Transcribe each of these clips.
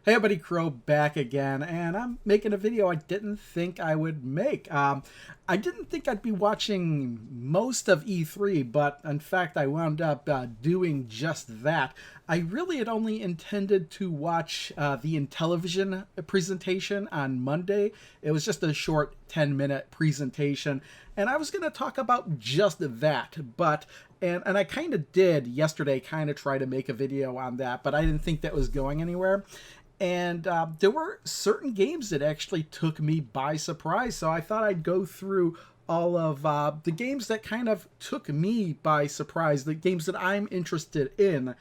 Hey everybody, Crow back again, and I'm making a video I didn't think I would make. I didn't think I'd be watching most of E3, but in fact I wound up doing just that. I really had only intended to watch the Intellivision presentation on Monday. It was just a short 10-minute presentation, and I was going to talk about just that, but and I kind of did yesterday, kind of try to make a video on that, but I didn't think that was going anywhere. And there were certain games that actually took me by surprise. So I thought I'd go through all of the games that kind of took me by surprise, the games that I'm interested in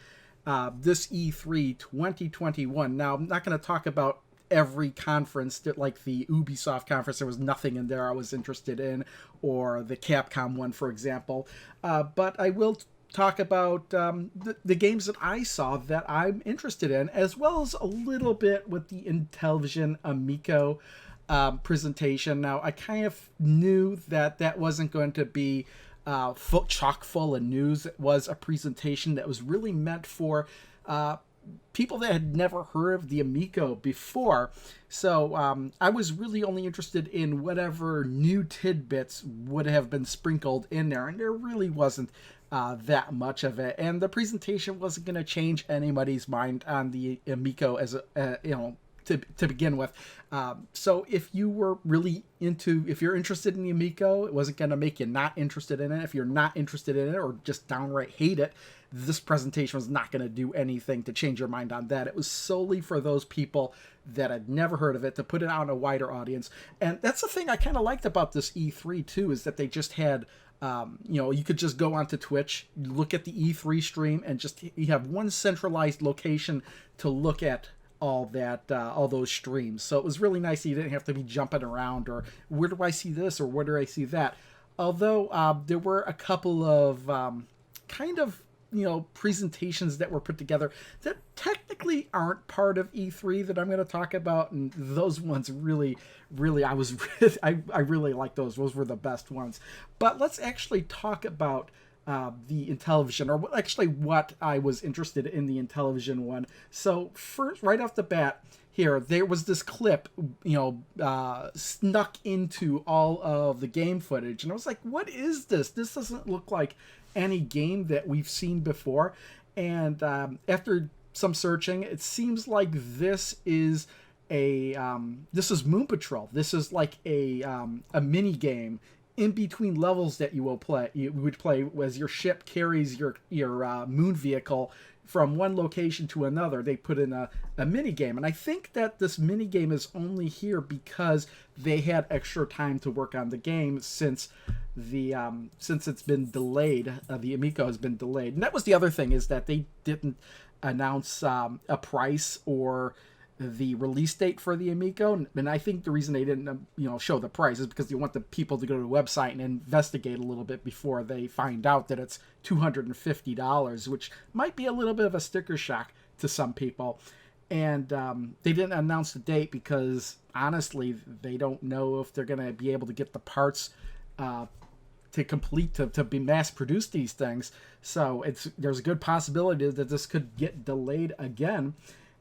this E3 2021. Now, I'm not going to talk about every conference that, like the Ubisoft conference, there was nothing in there I was interested in, or the Capcom one, for example. But I will talk about the games that I saw that I'm interested in, as well as a little bit with the Intellivision Amico presentation. Now, I kind of knew that that wasn't going to be chock full of news. It was a presentation that was really meant for people that had never heard of the Amico before. So I was really only interested in whatever new tidbits would have been sprinkled in there, and there really wasn't that much of it. And the presentation wasn't going to change anybody's mind on the Amico as to begin with. So if you were really if you're interested in the Amico, it wasn't going to make you not interested in it. If you're not interested in it or just downright hate it, this presentation was not going to do anything to change your mind on that. It was solely for those people that had never heard of it, to put it out in a wider audience. And that's the thing I kind of liked about this E3 too, is that they just had you could just go onto Twitch, look at the E3 stream, and just you have one centralized location to look at all those streams. So it was really nice that you didn't have to be jumping around, or where do I see this or where do I see that. Although there were a couple of kind of presentations that were put together that technically aren't part of E3 that I'm going to talk about, and those ones really I really like those. Those were the best ones. But let's actually talk about the Intellivision, or actually what I was interested in the Intellivision one. So first, right off the bat, here there was this clip, snuck into all of the game footage, and I was like, "What is this? This doesn't look like any game that we've seen before." And after some searching, it seems like this is this is Moon Patrol. This is like a mini game in between levels that you would play as your ship carries your moon vehicle from one location to another. They put in a mini game, and I think that this mini game is only here because they had extra time to work on the game since it's been delayed. The Amico has been delayed, and that was the other thing, is that they didn't announce a price or the release date for the Amico. And I think the reason they didn't show the price is because they want the people to go to the website and investigate a little bit before they find out that it's $250, which might be a little bit of a sticker shock to some people. And they didn't announce the date because honestly they don't know if they're going to be able to get the parts to complete to be mass produce these things. So there's a good possibility that this could get delayed again.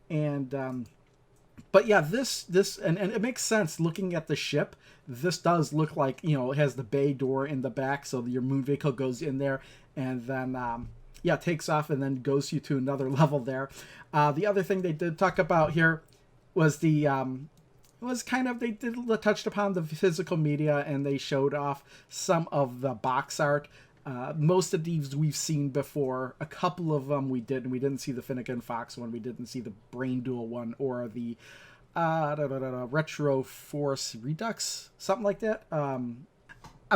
And but yeah, this and it makes sense looking at the ship. This does look like, it has the bay door in the back, so your moon vehicle goes in there and then takes off and then goes you to another level there. The other thing they did talk about here was they touched upon the physical media, and they showed off some of the box art. Most of these we've seen before. A couple of them we didn't. We didn't see the Finnegan Fox one. We didn't see the Brain Duel one, or the Retro Force Redux, something like that. I'm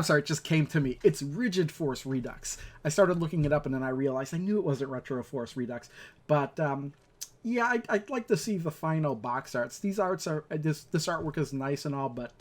sorry, it just came to me. It's Rigid Force Redux. I started looking it up, and then I realized I knew it wasn't Retro Force Redux. But I'd like to see the final box arts. These arts are this artwork is nice and all, but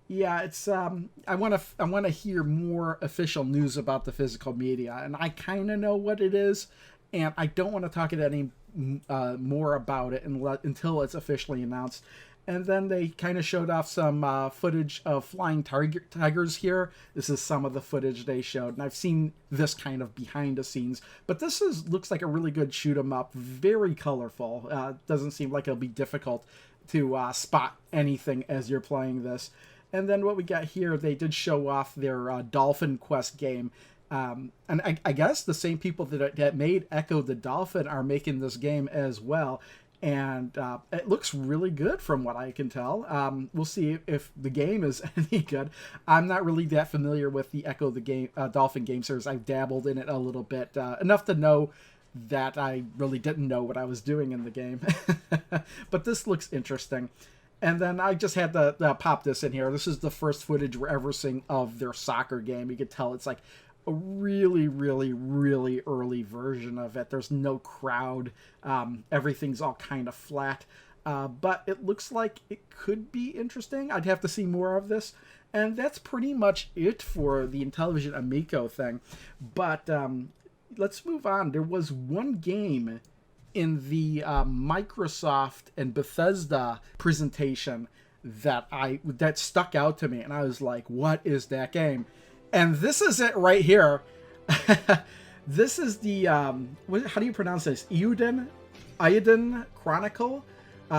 it's I want to hear more official news about the physical media, and I kind of know what it is, and I don't want to talk any more about it until it's officially announced. And then they kind of showed off some footage of flying tigers here. This is some of the footage they showed. And I've seen this kind of behind the scenes. But this looks like a really good shoot 'em up. Very colorful. Doesn't seem like it'll be difficult to spot anything as you're playing this. And then what we got here, they did show off their Dolphin Quest game. And I guess the same people that made Echo the Dolphin are making this game as well. And it looks really good from what I can tell. We'll see if the game is any good. I'm not really that familiar with the Echo the Dolphin game series. I've dabbled in it a little bit, enough to know that I really didn't know what I was doing in the game. But this looks interesting. And then I just had to pop this in here. This is the first footage we're ever seeing of their soccer game. You can tell it's like a really, really, really early version of it. There's no crowd. Everything's all kind of flat. But it looks like it could be interesting. I'd have to see more of this. And that's pretty much it for the Intellivision Amico thing. But let's move on. There was one game in the Microsoft and Bethesda presentation that stuck out to me. And I was like, what is that game? And this is it right here. This is the, how do you pronounce this? Eiyuden Chronicle.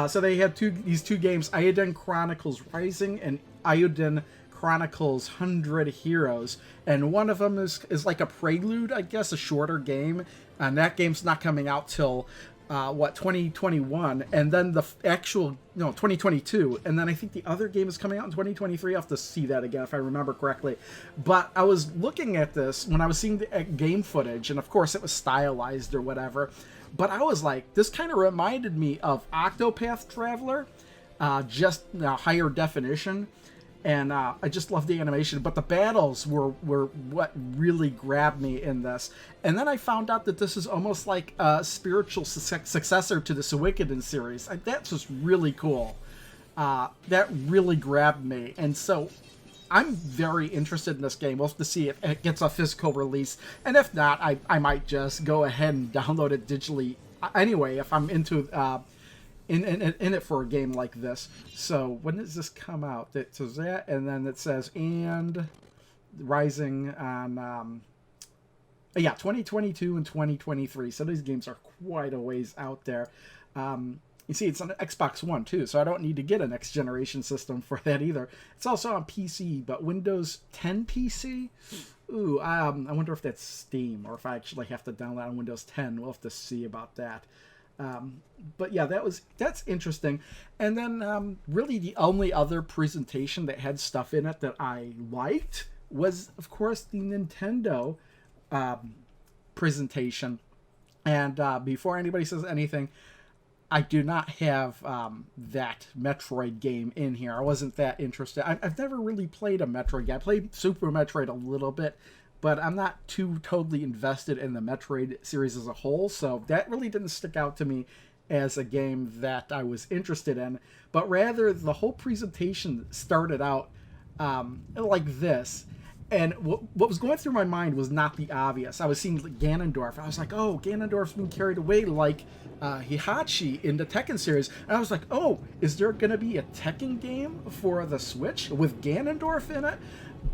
So they had these two games, Eiyuden Chronicles Rising and Eiyuden Chronicles 100 Heroes. And one of them is like a prelude, I guess, a shorter game. And that game's not coming out till 2021, and then the actual 2022, and then I think the other game is coming out in 2023. I'll have to see that again if I remember correctly. But I was looking at this when I was seeing the game footage, and of course it was stylized or whatever, but I was like, this kind of reminded me of Octopath Traveler, just higher definition. And I just love the animation, but the battles were what really grabbed me in this. And then I found out that this is almost like a spiritual successor to the Suikoden series. That's just really cool. That really grabbed me. And so I'm very interested in this game. We'll have to see if it gets a physical release. And if not, I might just go ahead and download it digitally anyway if I'm into... in it for a game like this. So when does this come out? It says that, and then it says and Rising on 2022 and 2023. So these games are quite a ways out there. You see, it's on Xbox One too, so I don't need to get a next generation system for that either. It's also on PC, but Windows 10 PC. Ooh, I wonder if that's Steam or if I actually have to download on Windows 10. We'll have to see about that. But yeah, that's interesting. And then really the only other presentation that had stuff in it that I liked was, of course, the Nintendo presentation. And before anybody says anything, I do not have that Metroid game in here. I wasn't that interested. I've never really played a Metroid game. I played Super Metroid a little bit, but I'm not too totally invested in the Metroid series as a whole, so that really didn't stick out to me as a game that I was interested in. But rather, the whole presentation started out like this. And what was going through my mind was not the obvious. I was seeing Ganondorf. I was like, oh, Ganondorf's been carried away like Heihachi in the Tekken series. And I was like, oh, is there going to be a Tekken game for the Switch with Ganondorf in it?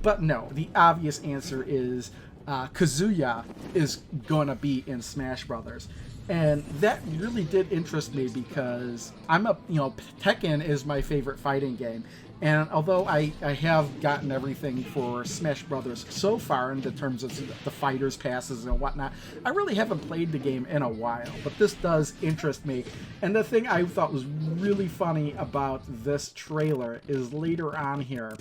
But no, the obvious answer is Kazuya is going to be in Smash Brothers. And that really did interest me because Tekken is my favorite fighting game. And although I have gotten everything for Smash Brothers so far in terms of the fighters passes and whatnot, I really haven't played the game in a while. But this does interest me. And the thing I thought was really funny about this trailer is later on here,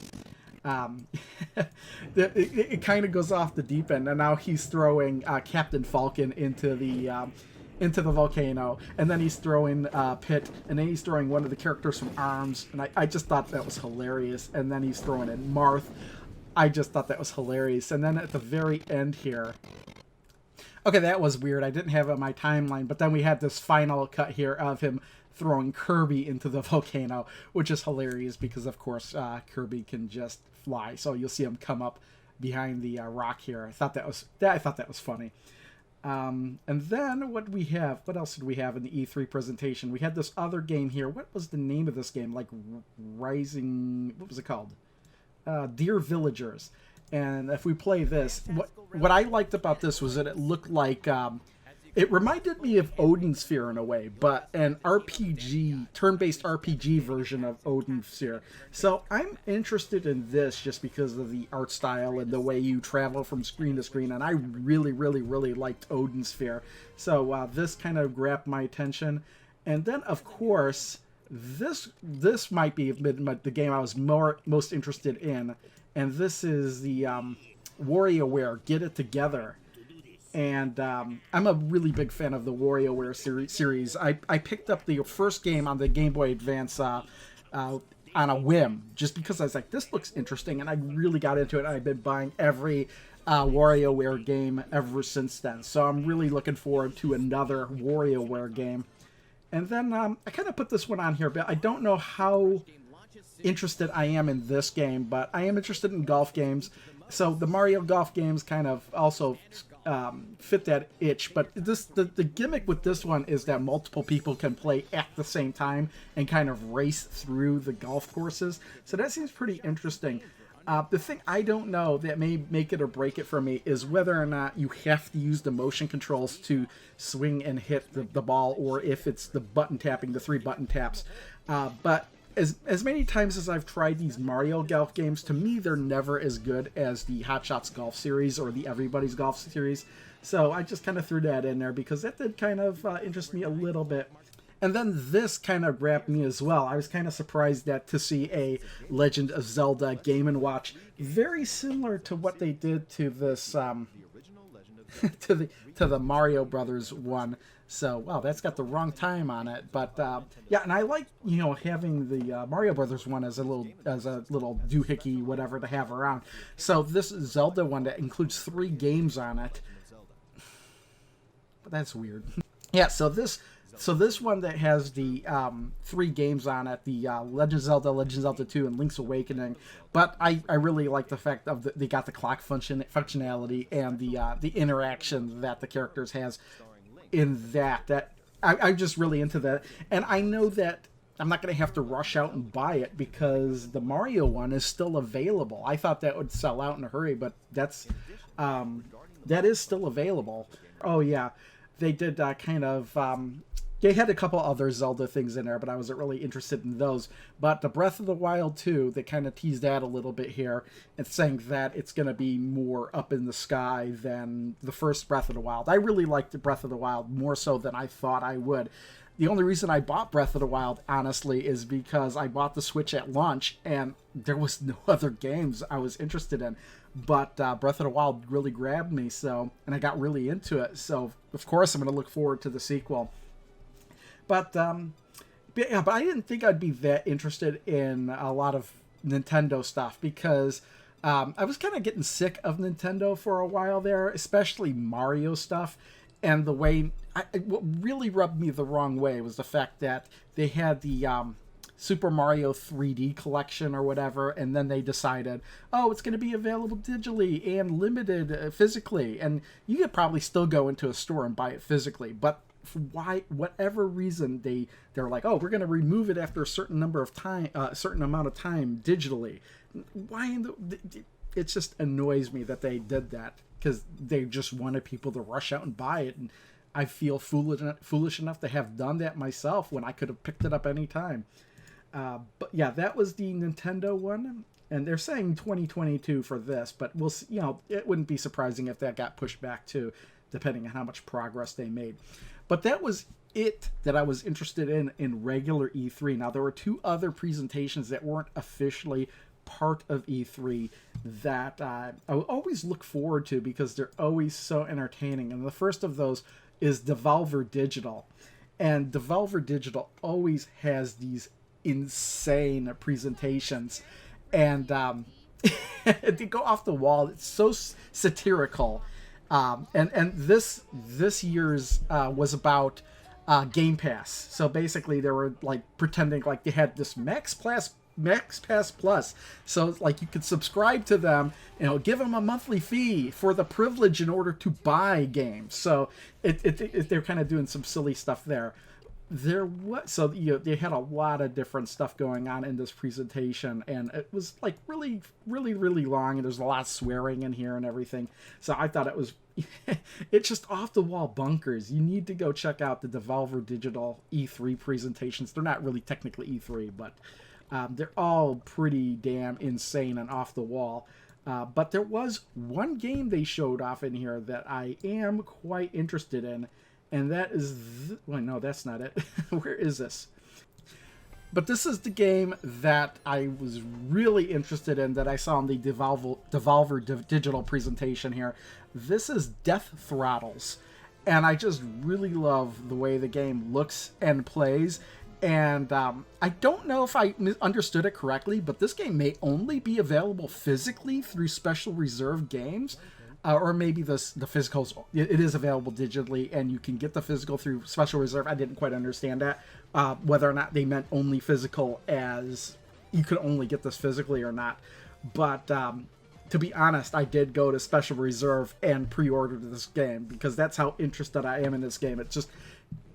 it kind of goes off the deep end, and now he's throwing Captain Falcon into the volcano, and then he's throwing Pit, and then he's throwing one of the characters from ARMS, and I just thought that was hilarious. And then he's throwing in Marth. I just thought that was hilarious. And then at the very end here, okay, that was weird. I didn't have it on my timeline, but then we had this final cut here of him throwing Kirby into the volcano, which is hilarious because, of course, Kirby can just fly. So you'll see him come up behind the rock here. I thought that was funny. And then what we have? What else did we have in the E3 presentation? We had this other game here. What was the name of this game? Like Rising. What was it called? Dear Villagers. And if we play this, what I liked about this was that it looked like it reminded me of Odin Sphere in a way, but an RPG, turn-based RPG version of Odin Sphere. So I'm interested in this just because of the art style and the way you travel from screen to screen, and I really, really, really liked Odin Sphere. So this kind of grabbed my attention. And then, of course, this might be the game I was most interested in, and this is the WarioWare Get It Together. And I'm a really big fan of the WarioWare series. I picked up the first game on the Game Boy Advance on a whim, just because I was like, this looks interesting, and I really got into it. I've been buying every WarioWare game ever since then. So I'm really looking forward to another WarioWare game. And then I kind of put this one on here, but I don't know how interested I am in this game, but I am interested in golf games. So the Mario golf games kind of also fit that itch, but the gimmick with this one is that multiple people can play at the same time and kind of race through the golf courses. So that seems pretty interesting. The thing I don't know that may make it or break it for me is whether or not you have to use the motion controls to swing and hit the ball, or if it's the button tapping, the 3 button taps. But as many times as I've tried these Mario golf games, to me they're never as good as the Hot Shots Golf series or the Everybody's Golf series. So I just kind of threw that in there because that did kind of interest me a little bit. And then this kind of grabbed me as well. I was kind of surprised to see a Legend of Zelda Game & Watch, very similar to what they did to this to the Mario Brothers one. So, wow, that's got the wrong time on it. But yeah, and I like, having the Mario Brothers one as a little doohickey whatever to have around. So this Zelda one that includes 3 games on it. But that's weird. Yeah, so this one that has the 3 games on it, the Legend of Zelda 2, and Link's Awakening. But I really like the fact of they got the clock functionality and the interaction that the characters has in that. I'm just really into that. And I know that I'm not going to have to rush out and buy it because the Mario one is still available. I thought that would sell out in a hurry, but that is still available. Oh, yeah. They did they had a couple other Zelda things in there, but I wasn't really interested in those. But the Breath of the Wild 2, they kind of teased that a little bit here, and saying that it's going to be more up in the sky than the first Breath of the Wild. I really liked the Breath of the Wild more so than I thought I would. The only reason I bought Breath of the Wild, honestly, is because I bought the Switch at launch, and there was no other games I was interested in. But Breath of the Wild really grabbed me, and I got really into it. So, of course, I'm going to look forward to the sequel. But I didn't think I'd be that interested in a lot of Nintendo stuff because I was kind of getting sick of Nintendo for a while there, especially Mario stuff. And the way, what really rubbed me the wrong way was the fact that they had the Super Mario 3D collection or whatever, and then they decided, oh, it's going to be available digitally and limited physically. And you could probably still go into a store and buy it physically, but for whatever reason they're like, oh, we're going to remove it after a certain amount of time digitally. It just annoys me that they did that because they just wanted people to rush out and buy it, and I feel foolish enough to have done that myself when I could have picked it up any time. But yeah, that was the Nintendo one, and they're saying 2022 for this, but we'll see, it wouldn't be surprising if that got pushed back too, depending on how much progress they made. But that was it that I was interested in regular E3. Now, there were 2 other presentations that weren't officially part of E3 that I always look forward to because they're always so entertaining. And the first of those is Devolver Digital. And Devolver Digital always has these insane presentations. And they go off the wall. It's so satirical. And this year's was about Game Pass. So basically they were like pretending like they had this Max Max Pass Plus. So like you could subscribe to them, give them a monthly fee for the privilege in order to buy games. So they're kind of doing some silly stuff there. They had a lot of different stuff going on in this presentation, and it was like really, really, really long, and there's a lot of swearing in here and everything. So I thought it was, it's just off the wall bunkers. You need to go check out the Devolver Digital E3 presentations. They're not really technically E3, but they're all pretty damn insane and off the wall. But there was one game they showed off in here that I am quite interested in. And that is... Wait, no, that's not it. Where is this? But this is the game that I was really interested in that I saw in the Devolver Digital presentation here. This is Death Throttles. And I just really love the way the game looks and plays. And I don't know if I understood it correctly, but this game may only be available physically through special reserve games. Or maybe the physicals, it is available digitally, and you can get the physical through special reserve. I didn't quite understand that, whether or not they meant only physical as you could only get this physically or not. But to be honest, I did go to special reserve and pre-order this game because that's how interested I am in this game. It just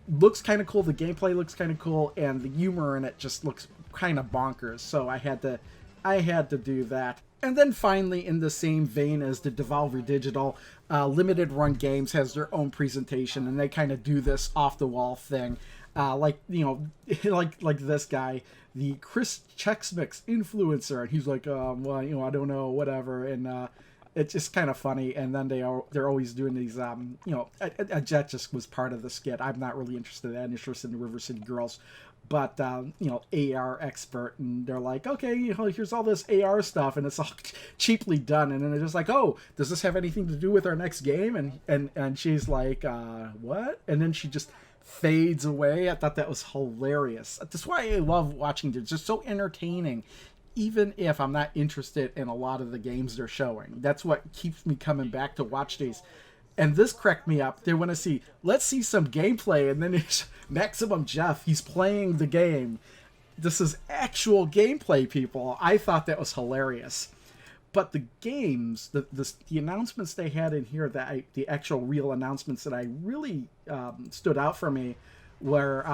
looks kind of cool. The gameplay looks kind of cool, and the humor in it just looks kind of bonkers. So I had to do that. And then finally, in the same vein as the Devolver Digital, Limited Run Games has their own presentation, and they kind of do this off-the-wall thing. Like this guy, the Chris Chex-Mix influencer, and he's like, well, I don't know, whatever, and it's just kind of funny. And then they're always doing these, that just was part of the skit. I'm not really interested in that. I'm interested in the River City Girls. But, AR expert, and they're like, okay, here's all this AR stuff, and it's all cheaply done, and then they're just like, oh, does this have anything to do with our next game? And she's like, what? And then she just fades away. I thought that was hilarious. That's why I love watching it. It's just so entertaining, even if I'm not interested in a lot of the games they're showing. That's what keeps me coming back to watch these. And this cracked me up. They want to let's see some gameplay. And then it's Maximum Jeff. He's playing the game. This is actual gameplay, people. I thought that was hilarious. But the games, the announcements they had in here, the actual real announcements that I really stood out for me were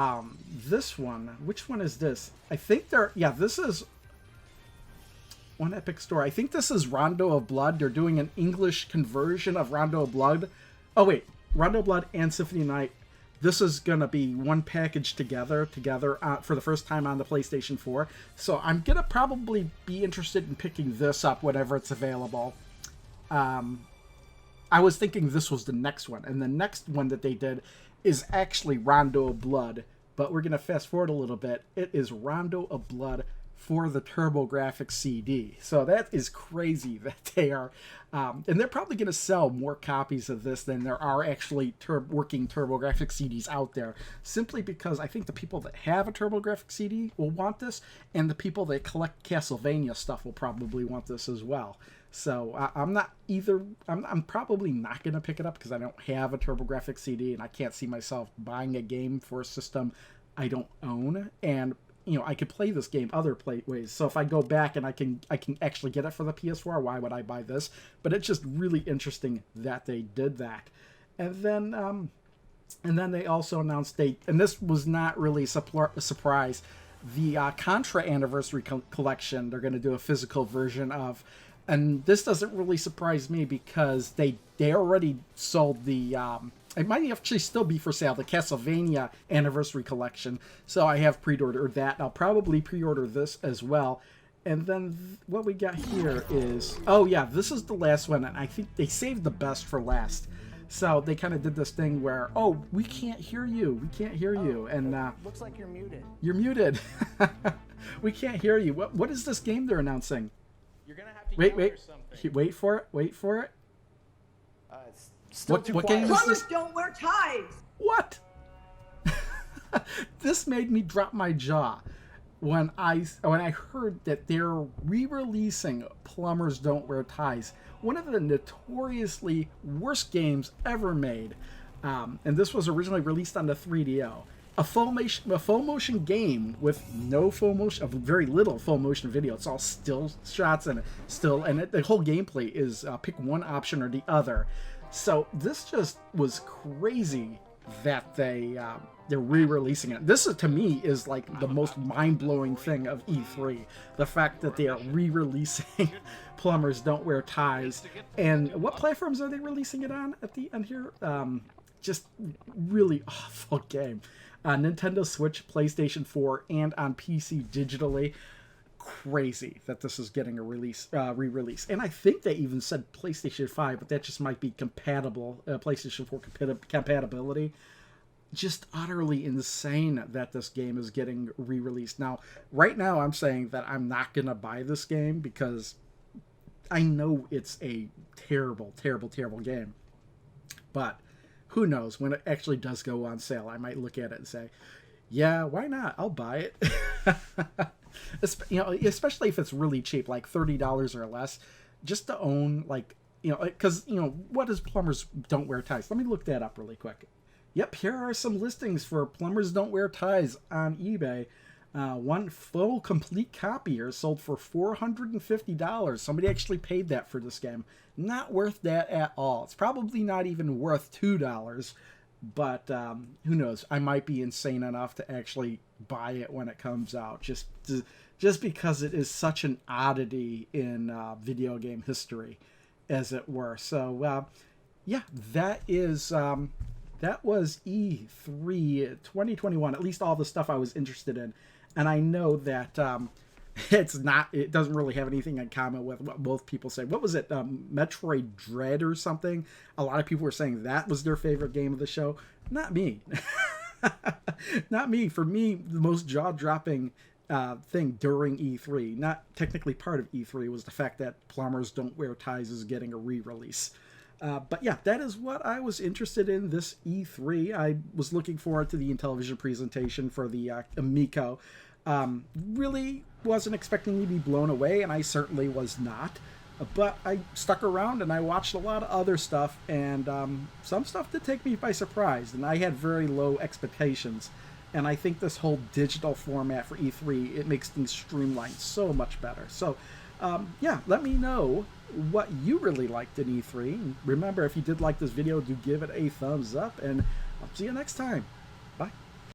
this one. Which one is this? I think this is One Epic Store. I think this is Rondo of Blood. They're doing an English conversion of Rondo of Blood. Oh, wait. Rondo of Blood and Symphony of Night. This is going to be one package together for the first time on the PlayStation 4. So I'm going to probably be interested in picking this up whenever it's available. I was thinking this was the next one. And the next one that they did is actually Rondo of Blood. But we're going to fast forward a little bit. It is Rondo of Blood for the TurboGrafx CD. So that is crazy that they are, and they're probably going to sell more copies of this than there are actually working TurboGrafx CDs out there, simply because I think the people that have a TurboGrafx CD will want this, and the people that collect Castlevania stuff will probably want this as well. So I'm probably not going to pick it up because I don't have a TurboGrafx CD, and I can't see myself buying a game for a system I don't own, and I could play this game other ways. So if I go back and I can actually get it for the PS4, why would I buy this? But it's just really interesting that they did that. And then they also announced and this was not really a surprise, the Contra Anniversary Collection. They're going to do a physical version of, and this doesn't really surprise me because they already sold the. It might actually still be for sale, the Castlevania Anniversary Collection. So I have pre-ordered that. I'll probably pre-order this as well. And then what we got here is... Oh, yeah, this is the last one. And I think they saved the best for last. So they kind of did this thing where, oh, we can't hear you. We can't hear you. And looks like you're muted. You're muted. We can't hear you. What is this game they're announcing? You're going to have to yell or something. Wait for it. Wait for it. It's still too quiet. Game is this? Plumbers don't wear ties. What? This made me drop my jaw when I heard that they're re-releasing Plumbers Don't Wear Ties, one of the notoriously worst games ever made. And this was originally released on the 3DO. a full motion game with no full motion, very little full motion video. It's all still shots and the whole gameplay is pick one option or the other. So this just was crazy that they're re-releasing it. This to me is like the most mind-blowing thing of E3, the fact that they are re-releasing Plumbers Don't Wear Ties. And what platforms are they releasing it on at the end here? Just really awful game. Nintendo Switch, PlayStation 4, and on PC digitally. Crazy that this is getting a re-release. And I think they even said PlayStation 5, but that just might be compatible, PlayStation 4 compatibility. Just utterly insane that this game is getting re-released. Now, right now I'm saying that I'm not going to buy this game because I know it's a terrible, terrible, terrible game. But who knows, when it actually does go on sale, I might look at it and say, yeah, why not? I'll buy it. Especially if it's really cheap, like $30 or less, just to own, like, because, what is Plumbers Don't Wear Ties? Let me look that up really quick. Yep, here are some listings for Plumbers Don't Wear Ties on eBay. One full complete copy here sold for $450. Somebody actually paid that for this game. Not worth that at all. It's probably not even worth $2, but who knows? I might be insane enough to actually buy it when it comes out, just because it is such an oddity in video game history, as it were. So yeah, that was E3 2021, at least all the stuff I was interested in. And I know that it doesn't really have anything in common with what both people say. What was it? Metroid Dread or something? A lot of people were saying that was their favorite game of the show. Not me. Not me. For me, the most jaw-dropping thing during E3, not technically part of E3, was the fact that Plumbers Don't Wear Ties is getting a re-release. But yeah, that is what I was interested in this E3. I was looking forward to the Intellivision presentation for the Amico. Really wasn't expecting to be blown away, and I certainly was not. But I stuck around and I watched a lot of other stuff, and some stuff did take me by surprise, and I had very low expectations. And I think this whole digital format for E3, it makes things streamlined so much better. So yeah, let me know what you really liked in E3. And remember, if you did like this video, do give it a thumbs up, and I'll see you next time. Bye.